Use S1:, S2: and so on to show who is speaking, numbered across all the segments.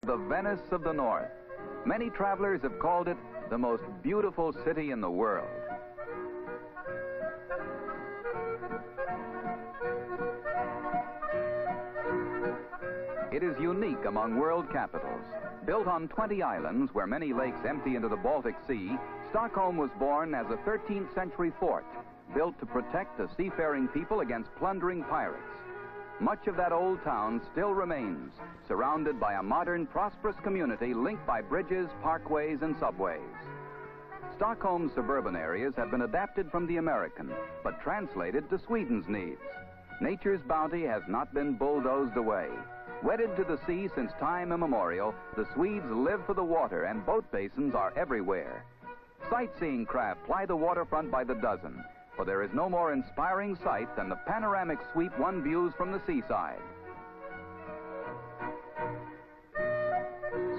S1: The Venice of the North. Many travelers have called it the most beautiful city in the world. It is unique among world capitals. Built on 20 islands where many lakes empty into the Baltic Sea, Stockholm was born as a 13th century fort, built to protect the seafaring people against plundering pirates. Much of that old town still remains, surrounded by a modern, prosperous community linked by bridges, parkways, and subways. Stockholm's suburban areas have been adapted from the American, but translated to Sweden's needs. Nature's bounty has not been bulldozed away. Wedded to the sea since time immemorial, the Swedes live for the water, and boat basins are everywhere. Sightseeing craft ply the waterfront by the dozen, for there is no more inspiring sight than the panoramic sweep one views from the seaside.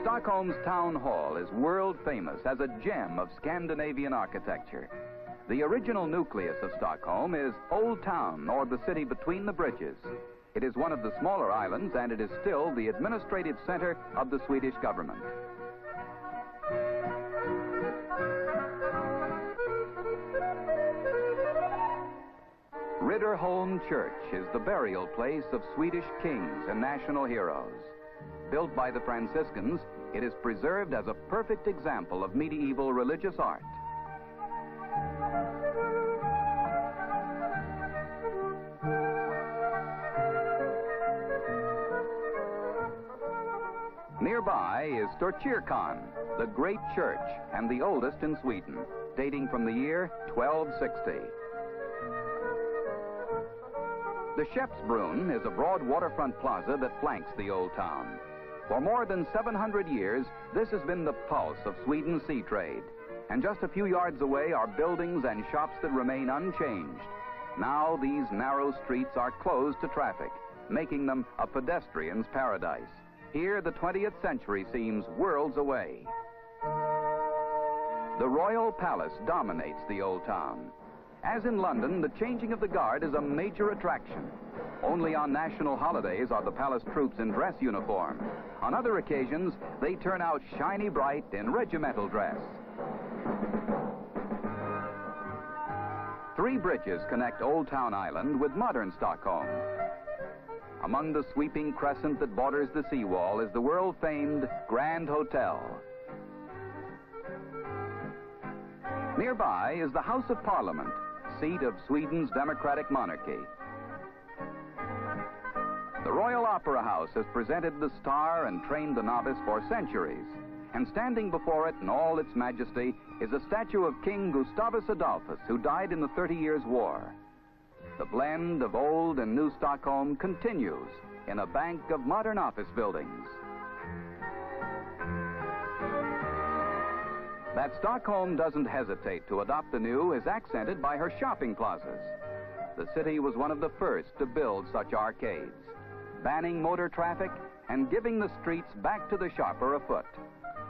S1: Stockholm's town hall is world famous as a gem of Scandinavian architecture. The original nucleus of Stockholm is Old Town, or the city between the bridges. It is one of the smaller islands, and it is still the administrative center of the Swedish government. Riddarholm Church is the burial place of Swedish kings and national heroes. Built by the Franciscans, it is preserved as a perfect example of medieval religious art. Nearby is Storkyrkan, the great church and the oldest in Sweden, dating from the year 1260. The Skeppsbrunn is a broad waterfront plaza that flanks the old town. For more than 700 years, this has been the pulse of Sweden's sea trade. And just a few yards away are buildings and shops that remain unchanged. Now these narrow streets are closed to traffic, making them a pedestrian's paradise. Here, the 20th century seems worlds away. The Royal Palace dominates the old town. As in London, the changing of the guard is a major attraction. Only on national holidays are the palace troops in dress uniform. On other occasions, they turn out shiny bright in regimental dress. 3 bridges connect Old Town Island with modern Stockholm. Among the sweeping crescent that borders the seawall is the world-famed Grand Hotel. Nearby is the House of Parliament, seat of Sweden's democratic monarchy. The Royal Opera House has presented the star and trained the novice for centuries, and standing before it in all its majesty is a statue of King Gustavus Adolphus, who died in the 30 Years' War. The blend of old and new Stockholm continues in a bank of modern office buildings. That Stockholm doesn't hesitate to adopt the new is accented by her shopping plazas. The city was one of the first to build such arcades, banning motor traffic and giving the streets back to the shopper afoot.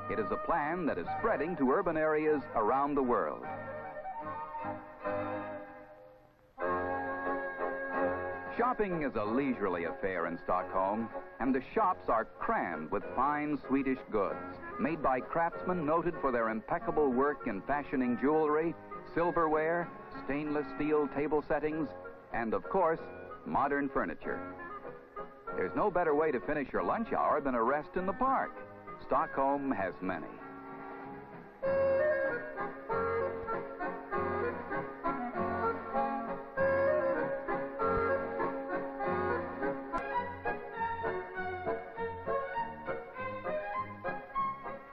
S1: It is a plan that is spreading to urban areas around the world. Shopping is a leisurely affair in Stockholm, and the shops are crammed with fine Swedish goods, made by craftsmen noted for their impeccable work in fashioning jewelry, silverware, stainless steel table settings, and, of course, modern furniture. There's no better way to finish your lunch hour than a rest in the park. Stockholm has many.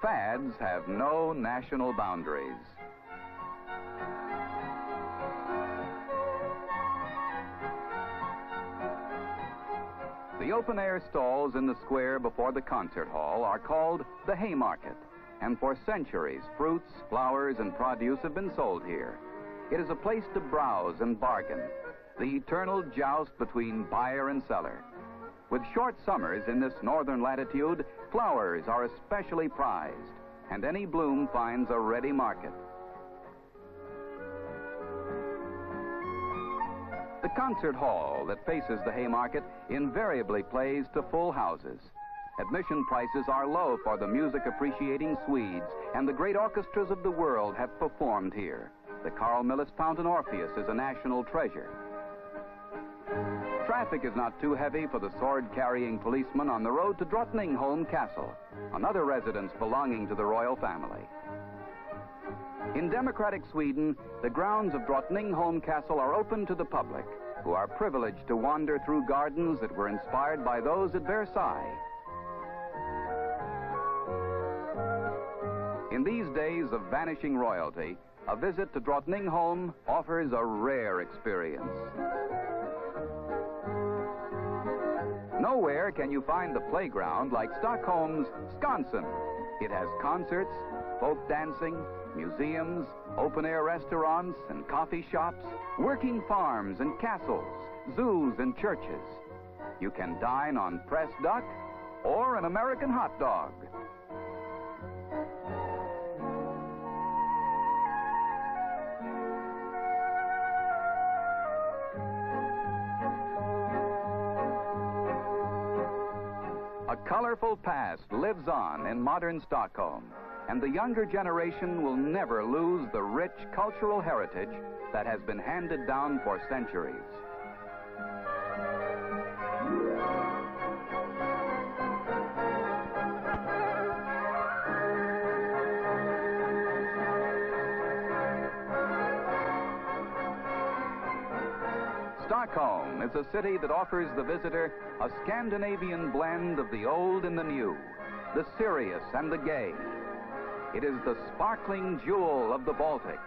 S1: Fads have no national boundaries. The open-air stalls in the square before the concert hall are called the Haymarket, and for centuries, fruits, flowers, and produce have been sold here. It is a place to browse and bargain, the eternal joust between buyer and seller. With short summers in this northern latitude, flowers are especially prized, and any bloom finds a ready market. The concert hall that faces the Haymarket invariably plays to full houses. Admission prices are low for the music-appreciating Swedes, and the great orchestras of the world have performed here. The Carl Millis Fountain Orpheus is a national treasure. Traffic is not too heavy for the sword-carrying policeman on the road to Drottningholm Castle, another residence belonging to the royal family. In democratic Sweden, the grounds of Drottningholm Castle are open to the public, who are privileged to wander through gardens that were inspired by those at Versailles. In these days of vanishing royalty, a visit to Drottningholm offers a rare experience. Nowhere can you find the playground like Stockholm's Skansen. It has concerts, folk dancing, museums, open-air restaurants and coffee shops, working farms and castles, zoos and churches. You can dine on pressed duck or an American hot dog. A colorful past lives on in modern Stockholm, and the younger generation will never lose the rich cultural heritage that has been handed down for centuries. Stockholm is a city that offers the visitor a Scandinavian blend of the old and the new, the serious and the gay. It is the sparkling jewel of the Baltic.